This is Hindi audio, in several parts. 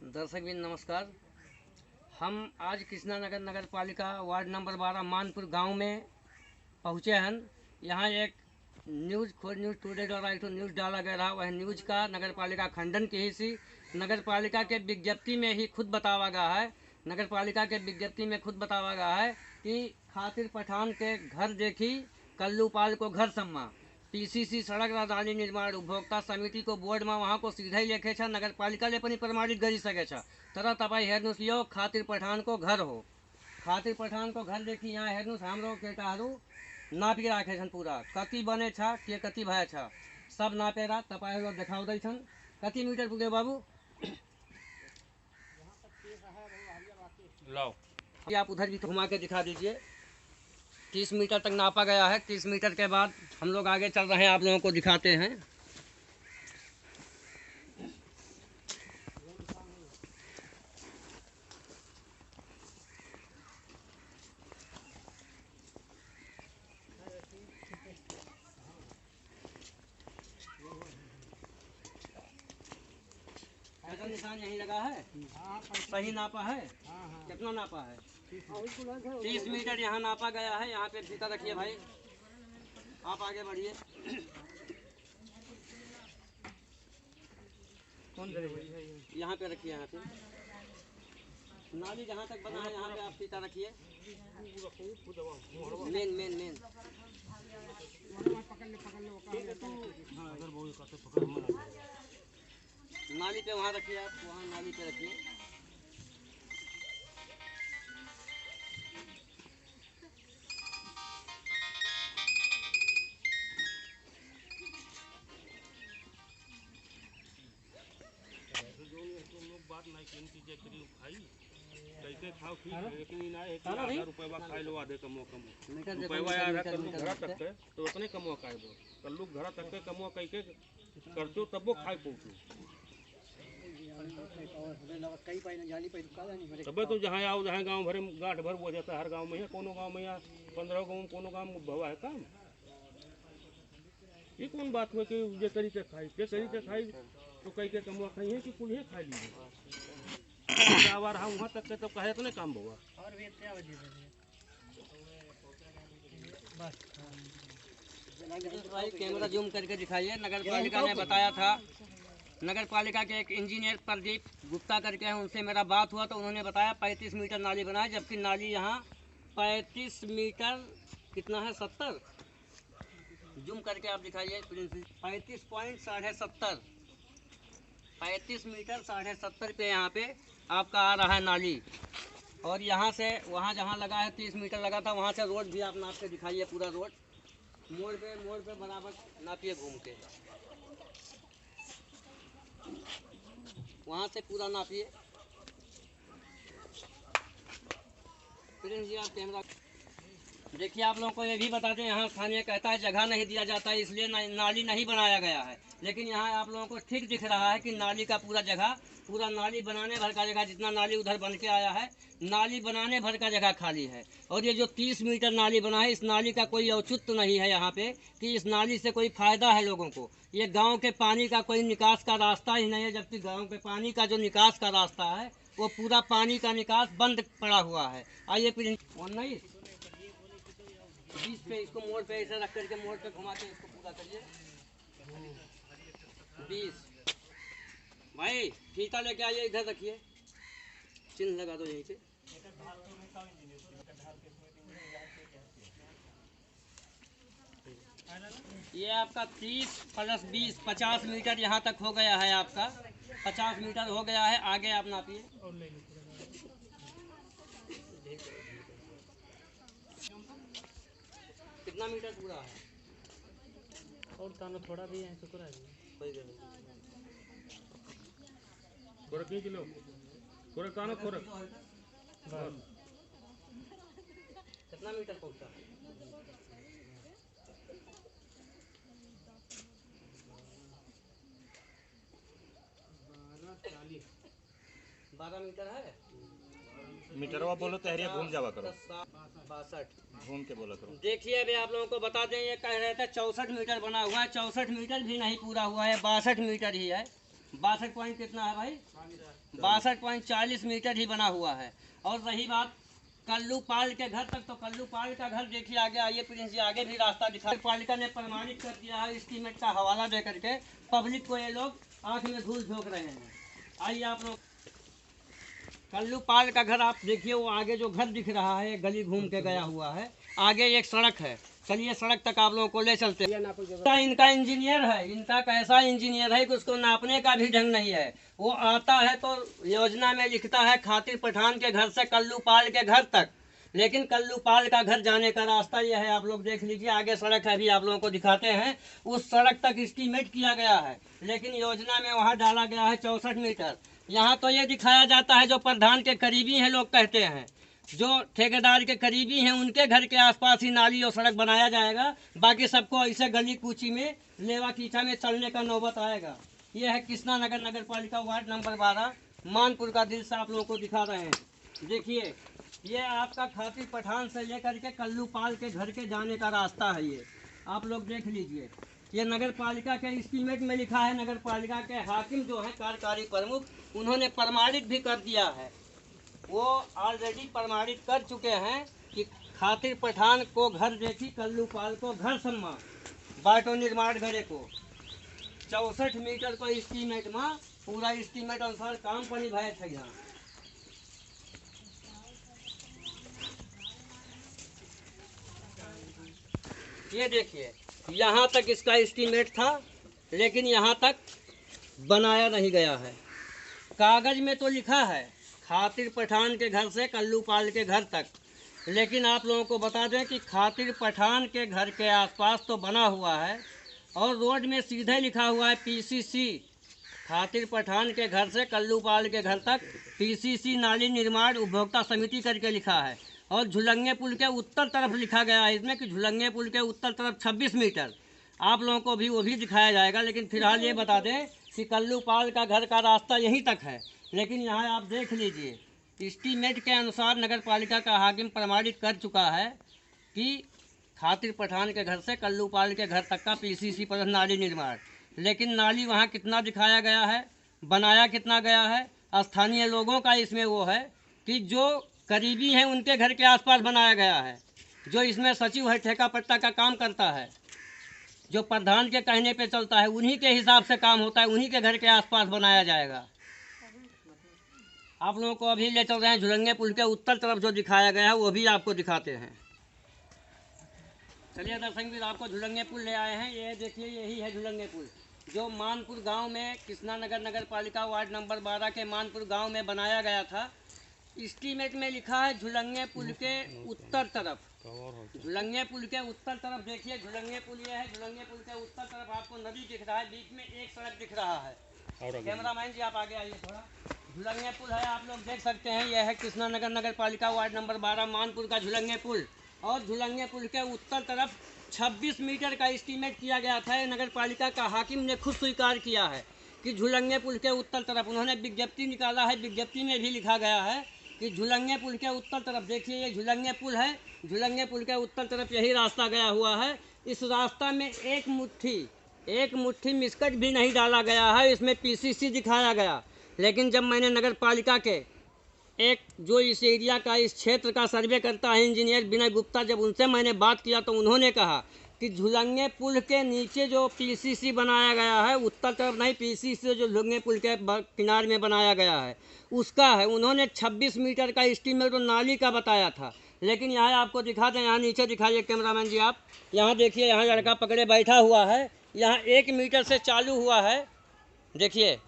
दर्शक भी नमस्कार। हम आज कृष्णानगर नगर पालिका वार्ड नंबर 12 मानपुर गांव में पहुँचे हैं। यहाँ एक न्यूज़ टुडे द्वारा एक न्यूज़ डाला गया रहा। वह न्यूज़ का नगर पालिका खंडन की ही सी नगर पालिका के विज्ञप्ति में ही खुद बतावा गया है। नगर पालिका के विज्ञप्ति में खुद बतावा गया है कि खातिर पठान के घर देखी कल्लूपाल को घर सम्मा पीसीसी सड़क राजधानी निर्माण उपभोक्ता समिति को बोर्ड में वहाँ को सीधे लेके छा नगर पालिका ले प्रमाणित करी सके छा। तरह तपाई हेरनुस लियो खातिर पठान को घर हो। खातिर पठान को घर देखी यहाँ हेरनुस हम लोग के टारू नापी राखे छन पूरा कति बने छा के कति भय छा सब नापेरा तपाई लोग दिखाओ दे छन। कति मीटर पुगे बाबू लाओ आप उधर भी घुमा के दिखा दीजिए। 30 मीटर तक नापा गया है। 30 मीटर के बाद हम लोग आगे चल रहे हैं, आप लोगों को दिखाते हैं। निशान यहीं लगा है, सही नापा है। कितना नापा है? 30 मीटर यहाँ नापा गया है। यहाँ पे फीता रखिए भाई, आप आगे बढ़िए। यहाँ पे रखिए, यहाँ पे नाली जहाँ तक बना है यहाँ पे आप फीता रखिए। मेन नाली पे वहाँ रखिए, आप वहाँ नाली पे रखिए। बात नहीं किन चीजें करी खाई कैसे खाओ ठीक है, लेकिन ना है कि 1000 रुपया खाई लो आधे कमो रुपया यार कल्लू घर तक के तो उतने कमो खाइबो कल्लू घर तक के कमो कई के करतो तबो खाई पहुंचो तबे तो जहाँ आओ जहाँ गांव भरे गांठ भर हो जाता है। हर गांव में है, कोनो गांव में 15 गांव कोनो गांव में भवा है काम। ये कौन बात हुई कि जे करी के खाई तो कई के कमवा खाई है कि कुल है खाई लीजिए आवा रहा वहाँ तक के तो कहे तो नहीं काम हुआ। कैमरा जूम करके दिखाइए। नगर पालिका ने बताया था, नगर पालिका के एक इंजीनियर प्रदीप गुप्ता करके हैं, उनसे मेरा बात हुआ तो उन्होंने बताया 35 मीटर नाली बनाए, जबकि नाली यहाँ 35 मीटर कितना है 70 जूम करके आप दिखाइए। 35 मीटर 70.5 पे यहाँ पे आपका आ रहा है नाली। और यहाँ से वहाँ जहाँ लगा है 30 मीटर लगा था, वहाँ से रोड भी आप नाप के दिखाइए। पूरा रोड मोड़ पे बराबर नापिए घूम के, वहाँ से पूरा नापिए। प्रिंस जी आप कैमरा देखिए। आप लोगों को ये भी बता दें, यहाँ स्थानीय कहता है जगह नहीं दिया जाता है इसलिए नाली नहीं बनाया गया है, लेकिन यहाँ आप लोगों को ठीक दिख रहा है कि नाली का पूरा नाली बनाने भर का जगह, जितना नाली उधर बन के आया है नाली बनाने भर का जगह खाली है। और ये जो 30 मीटर नाली बना है, इस नाली का कोई औचित्य नहीं है यहाँ पे कि इस नाली से कोई फायदा है लोगों को। ये गाँव के पानी का कोई निकास का रास्ता ही नहीं है, जबकि गाँव के पानी का जो निकास का रास्ता है वो पूरा पानी का निकास बंद पड़ा हुआ है। आइए 19 20 पे इसको मोड़ पे ऐसे रख करके मोड़ पे घुमा के इसको पूरा करिए। 20 भाई फीता लेके आइए, इधर रखिए, चिन्ह लगा दो यहीं पे। ये आपका 30 + 20 50 मीटर यहाँ तक हो गया है। आपका 50 मीटर हो गया है। आगे आप नापिए। कितना मीटर पूरा है? और तानो थोड़ा भी है शुक्र है थोड़ा किलो थोड़ा कानो थोड़ा कितना मीटर पहुंचा? 12 मीटर है। मीटरवा बोलो तो हरिया घूम जावा करो। 62 घूम के बोला करो। देखिए अभी आप लोगों को बता दें, ये कह रहे थे 64 मीटर बना हुआ है। 64 मीटर भी नहीं पूरा हुआ है, 62 मीटर ही है। 62 कितना है भाई, 62.40 मीटर ही बना हुआ है। और रही बात कल्लू पाल के घर तक, तो कल्लू पाल का घर देखिए आगे, आइए प्रिंस जी आगे भी रास्ता दिखा। पालिका ने प्रमाणित कर दिया है एस्टीमेट का हवाला दे करके, पब्लिक को ये लोग आँख में धूल झोंक रहे हैं। आइए आप लोग कल्लू पाल का घर आप देखिए, वो आगे जो घर दिख रहा है गली घूम के गया हुआ है, आगे एक सड़क है। चलिए सड़क तक आप लोगों को ले चलते हैं। इनका इंजीनियर है, इनका कैसा इंजीनियर है कि उसको नापने का भी ढंग नहीं है। वो आता है तो योजना में लिखता है खातिर पठान के घर से कल्लू पाल के घर तक, लेकिन कल्लू पाल का घर जाने का रास्ता यह है, आप लोग देख लीजिए आगे सड़क है, अभी आप लोगों को दिखाते हैं। उस सड़क तक एस्टीमेट किया गया है, लेकिन योजना में वहाँ डाला गया है 64 मीटर। यहाँ तो ये दिखाया जाता है जो प्रधान के करीबी हैं, लोग कहते हैं जो ठेकेदार के करीबी हैं उनके घर के आसपास ही नाली और सड़क बनाया जाएगा, बाकी सबको ऐसे गली कूची में लेवा कीचा में चलने का नौबत आएगा। ये है कृष्णा नगर नगर पालिका वार्ड नंबर 12 मानपुर का दृश्य आप लोगों को दिखा रहे हैं। देखिए ये आपका खातिर पठान से लेकर के कल्लू पाल के घर के जाने का रास्ता है, ये आप लोग देख लीजिए। ये नगर पालिका के एस्टीमेट में लिखा है, नगर पालिका के हाकिम जो है कार्यकारी प्रमुख, उन्होंने प्रमाणित भी कर दिया है, वो ऑलरेडी प्रमाणित कर चुके हैं कि खातिर पठान को घर देखी, कल्लू पाल को घर सम्मा, बाटो निर्माण घरे को 64 मीटर को एस्टीमेट में पूरा एस्टीमेट अनुसार काम पर निभाए थे। यहाँ ये देखिए यहाँ तक इसका एस्टीमेट था, लेकिन यहाँ तक बनाया नहीं गया है। कागज में तो लिखा है खातिर पठान के घर से कल्लू पाल के घर तक, लेकिन आप लोगों को बता दें कि खातिर पठान के घर के आसपास तो बना हुआ है और रोड में सीधे लिखा हुआ है पीसीसी, खातिर पठान के घर से कल्लू पाल के घर तक पीसीसी नाली निर्माण उपभोक्ता समिति करके लिखा है। और झुलंगे पुल के उत्तर तरफ लिखा गया है इसमें कि झुलंगे पुल के उत्तर तरफ 26 मीटर। आप लोगों को भी वो भी दिखाया जाएगा, लेकिन फिलहाल ये बता दें कि कल्लू पाल का घर का रास्ता यहीं तक है। लेकिन यहाँ आप देख लीजिए एस्टीमेट के अनुसार नगर पालिका का हाकिम प्रमाणित कर चुका है कि खातिर पठान के घर से कल्लू पाल के घर तक का पीसीसी पर नाली निर्माण, लेकिन नाली वहाँ कितना दिखाया गया है, बनाया कितना गया है, स्थानीय लोगों का इसमें वो है कि जो करीबी हैं उनके घर के आसपास बनाया गया है। जो इसमें सचिव है ठेका पट्टा का काम करता है, जो प्रधान के कहने पे चलता है, उन्हीं के हिसाब से काम होता है, उन्हीं के घर के आसपास बनाया जाएगा। आप लोगों को अभी ले चल रहे हैं झुलंगे पुल के उत्तर तरफ जो दिखाया गया है वो भी आपको दिखाते हैं। चलिए दर्शक भी आपको झुलंगे पुल ले आए हैं। ये देखिए यही है झुलंगे पुल जो मानपुर गांव में कृष्णा नगर नगर पालिका वार्ड नंबर 12 के मानपुर गांव में बनाया गया था। एस्टीमेट में लिखा है झुलंगे पुल के उत्तर तरफ, झुलंगे पुल के उत्तर तरफ देखिए झुलंगे पुल ये है, झुलंगे पुल के उत्तर तरफ आपको नदी दिख रहा है, बीच में एक सड़क दिख रहा है। कैमरामैन जी आप आगे आइए थोड़ा। झुलंगे पुल है, आप लोग देख सकते हैं, यह है कृष्णा नगर नगर पालिका वार्ड नंबर 12 मानपुर का झुलंगे पुल। और झुलंगे पुल के उत्तर तरफ 26 मीटर का एस्टीमेट किया गया था। नगर पालिका का हाकिम ने खुद स्वीकार किया है कि झुलंगे पुल के उत्तर तरफ, उन्होंने विज्ञप्ति निकाला है, विज्ञप्ति में भी लिखा गया है कि झुलंगे पुल के उत्तर तरफ देखिए ये झुलंगे पुल है, झुलंगे पुल के उत्तर तरफ यही रास्ता गया हुआ है। इस रास्ता में एक मुट्ठी मिस्कट भी नहीं डाला गया है, इसमें पीसीसी दिखाया गया। लेकिन जब मैंने नगर पालिका के एक जो इस एरिया का इस क्षेत्र का सर्वे करता है इंजीनियर विनय गुप्ता, जब उनसे मैंने बात किया तो उन्होंने कहा कि झुलंगे पुल के नीचे जो पीसीसी बनाया गया है, उत्तर तरफ नहीं, पीसीसी जो झुलंगे पुल के किनारे में बनाया गया है उसका है। उन्होंने 26 मीटर का एस्टीमेट और नाली का बताया था, लेकिन यहाँ आपको दिखा दें, यहाँ नीचे दिखाइए कैमरामैन जी आप, यहाँ देखिए यहाँ लड़का पकड़े बैठा हुआ है, यहाँ 1 मीटर से चालू हुआ है, देखिए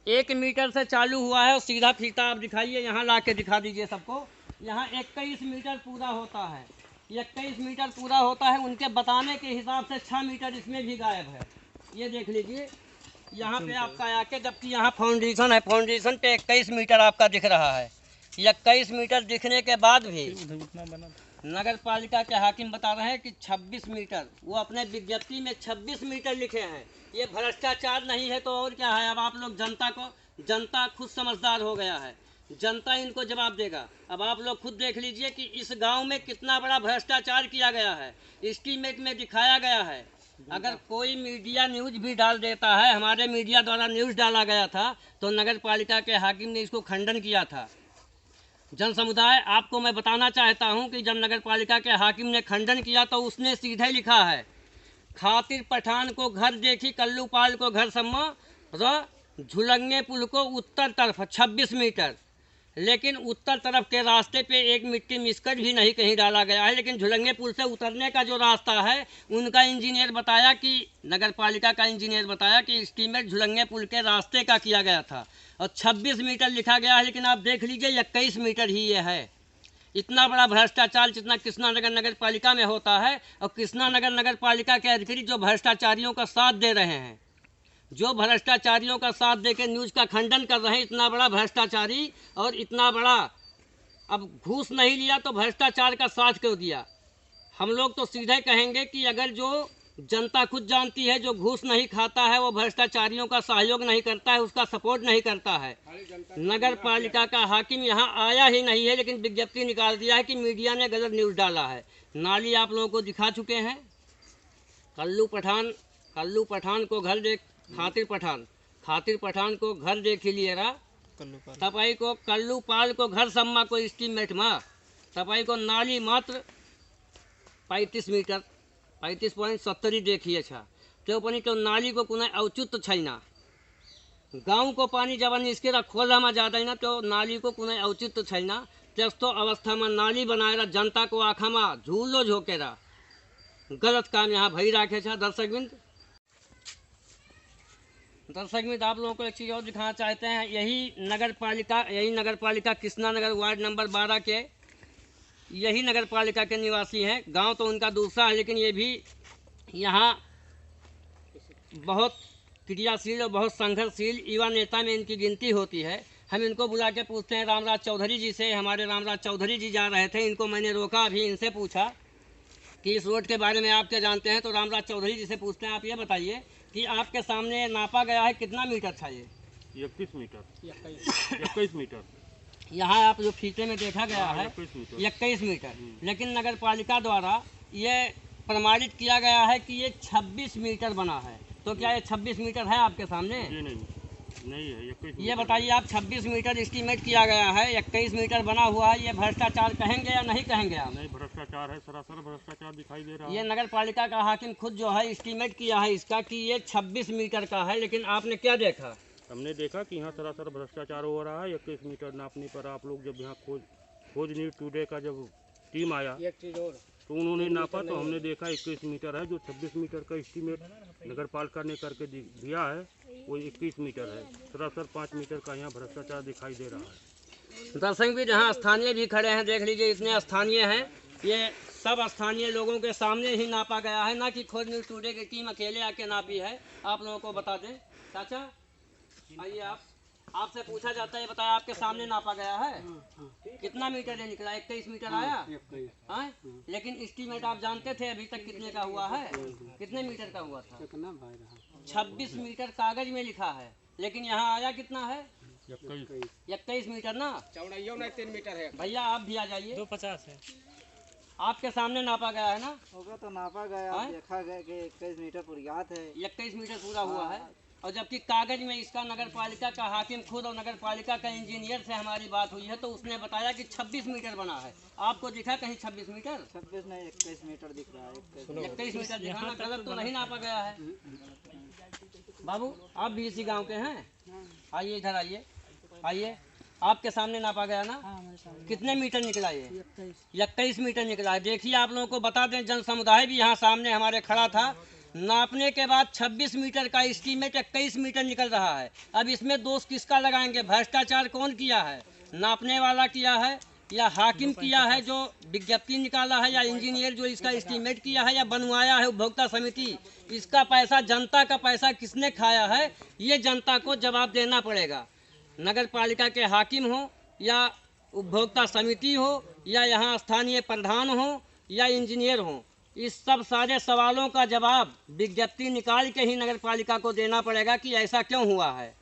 1 मीटर से चालू हुआ है और सीधा फीता आप दिखाइए, यहाँ ला के दिखा दीजिए सबको। यहाँ 21 मीटर पूरा होता है, 21 मीटर पूरा होता है, उनके बताने के हिसाब से 6 मीटर इसमें भी गायब है। ये देख लीजिए यहाँ पे आपका आके, जबकि यहाँ फाउंडेशन है, फाउंडेशन पे 21 मीटर आपका दिख रहा है। 21 मीटर दिखने के बाद भी नगर पालिका के हाकिम बता रहे हैं कि 26 मीटर, वो अपने विज्ञप्ति में 26 मीटर लिखे हैं। ये भ्रष्टाचार नहीं है तो और क्या है। अब आप लोग जनता खुद समझदार हो गया है, जनता इनको जवाब देगा। अब आप लोग खुद देख लीजिए कि इस गांव में कितना बड़ा भ्रष्टाचार किया गया है। एस्टीमेट में दिखाया गया है अगर कोई मीडिया न्यूज भी डाल देता है, हमारे मीडिया द्वारा न्यूज डाला गया था तो नगर पालिका के हाकिम ने इसको खंडन किया था। जन समुदाय, आपको मैं बताना चाहता हूं कि जब नगर पालिका के हाकिम ने खंडन किया तो उसने सीधे लिखा है, खातिर पठान को घर देखी, कल्लू पाल को घर सम्मा, झुलंगे पुल को उत्तर तरफ 26 मीटर, लेकिन उत्तर तरफ के रास्ते पे एक मिट्टी मिस्कट भी नहीं कहीं डाला गया है। लेकिन झुलंगे पुल से उतरने का जो रास्ता है, उनका इंजीनियर बताया कि नगर पालिका का इंजीनियर बताया कि एस्टीमेट झुलंगे पुल के रास्ते का किया गया था और 26 मीटर लिखा गया है, लेकिन आप देख लीजिए 21 मीटर ही ये है। इतना बड़ा भ्रष्टाचार जितना कृष्णानगर नगर पालिका में होता है, और कृष्णानगर नगर पालिका के अधिकारी जो भ्रष्टाचारियों का साथ दे रहे हैं, जो भ्रष्टाचारियों का साथ देकर न्यूज़ का खंडन कर रहे हैं, इतना बड़ा भ्रष्टाचारी और इतना बड़ा, अब घूस नहीं लिया तो भ्रष्टाचार का साथ क्यों दिया। हम लोग तो सीधे कहेंगे कि अगर जो जनता खुद जानती है, जो घूस नहीं खाता है, वो भ्रष्टाचारियों का सहयोग नहीं करता है, उसका सपोर्ट नहीं करता है। नगर पालिका का हाकिम यहाँ आया ही नहीं है, लेकिन विज्ञप्ति निकाल दिया है कि मीडिया ने गलत न्यूज़ डाला है। नाली आप लोगों को दिखा चुके हैं। कल्लू पठान को घर देख, खातिर पठान को घर देख लिए रहा, तपाई को कल्लू पाल को घर सम्मा को एस्टीमेट में तपाई को नाली मात्र 35 मीटर 35.70 देखिए छा तो पनि तो नाली को कुनै औचित्य छैन। गाउँ को पानी जब निस्केर खोलामा जाँदैन त्यो नाली को कुनै औचित्य छैन। त्यस्तो अवस्थामा नाली बनाएर जनताको आँखामा झुलो झोकेर गलत काम यहाँ भइराखेको छ। दर्शकमित्र, आप लोगों को एक चीज़ और दिखाना चाहते हैं। यही नगर पालिका कृष्णानगर वार्ड नंबर 12 के यही नगर पालिका के निवासी हैं। गांव तो उनका दूसरा है, लेकिन ये भी यहाँ बहुत क्रियाशील और बहुत संघर्षशील युवा नेता में इनकी गिनती होती है। हम इनको बुला के पूछते हैं रामराज चौधरी जी से। हमारे रामराज चौधरी जी जा रहे थे, इनको मैंने रोका, अभी इनसे पूछा कि इस रोड के बारे में आप क्या जानते हैं। तो रामराज चौधरी जी से पूछते हैं, आप ये बताइए कि आपके सामने नापा गया है, कितना मीटर था ये? 21 मीटर। यहाँ आप जो फीते में देखा गया है 21 मीटर, लेकिन नगर पालिका द्वारा ये प्रमाणित किया गया है कि ये 26 मीटर बना है। तो क्या ये 26 मीटर है आपके सामने? नहीं है, 21 ये बताइए आप, 26 मीटर एस्टीमेट किया गया है, 21 मीटर बना हुआ है, ये भ्रष्टाचार कहेंगे या नहीं कहेंगे आप? नहीं, भ्रष्टाचार है, सरासर भ्रष्टाचार दिखाई दे रहा है। ये नगर पालिका का हाकिम खुद जो है एस्टीमेट किया है इसका कि ये 26 मीटर का है, लेकिन आपने क्या देखा? हमने देखा कि यहाँ सरासर भ्रष्टाचार हो रहा है। 21 मीटर नापने पर आप लोग जब यहाँ खोज न्यूज टुडे का जब टीम आया तो उन्होंने नापा तो हमने देखा 21 मीटर है। जो 26 मीटर का एस्टीमेट नगर पालिका ने करके दिया है वो 21 मीटर है। सरासर 5 मीटर का यहाँ भ्रष्टाचार दिखाई दे रहा है। दर्शक भी जहाँ स्थानीय भी खड़े हैं, देख लीजिए इतने स्थानीय हैं। ये सब स्थानीय लोगों के सामने ही नापा गया है, ना कि खोज न्यूज टुडे की टीम अकेले आके नापी है। आप लोगों को बता दें, चाचा आइए, आपसे पूछा जाता है, बताया आपके सामने नापा गया है, कितना मीटर ये निकला? 21 मीटर आया है। लेकिन एस्टीमेट आप जानते थे अभी तक कितने का हुआ है? कितने मीटर का हुआ था? 26 मीटर कागज में लिखा है, लेकिन यहाँ आया कितना है? 21 मीटर ना, चौड़ाई 3 मीटर है। भैया आप भी आ जाइए। 250 है। आपके सामने नापा गया है ना? होगा तो नापा गया, देखा गया कि 21 मीटर पूरा है। 21 मीटर पूरा हुआ है, और जबकि कागज में इसका नगर पालिका का हाकिम खुद और नगर पालिका का इंजीनियर से हमारी बात हुई है तो उसने बताया कि 26 मीटर बना है। आपको दिखा कहीं 26 मीटर? 26 नहीं, 21 मीटर दिख रहा है। 21 मीटर दिखाना, गलत तो नहीं नापा गया है। बाबू आप भी इसी गांव के हैं? आइए इधर आइए। आपके सामने नापा गया ना? कितने मीटर निकला ये? 21 मीटर निकला है। देखिए आप लोगों को बता दें, जन समुदाय भी यहाँ सामने हमारे खड़ा था। नापने के बाद 26 मीटर का एस्टीमेट 21 मीटर निकल रहा है। अब इसमें दोष किसका लगाएंगे? भ्रष्टाचार कौन किया है? नापने वाला किया है या हाकिम किया है जो विज्ञप्ति निकाला है, या इंजीनियर जो इसका एस्टीमेट किया है, या बनवाया है उपभोक्ता समिति? इसका पैसा, जनता का पैसा किसने खाया है, ये जनता को जवाब देना पड़ेगा। नगर पालिका के हाकिम हो या उपभोक्ता समिति हो या यहाँ स्थानीय प्रधान हो या इंजीनियर हो, इस सब सारे सवालों का जवाब विज्ञप्ति निकाल के ही नगर पालिका को देना पड़ेगा कि ऐसा क्यों हुआ है।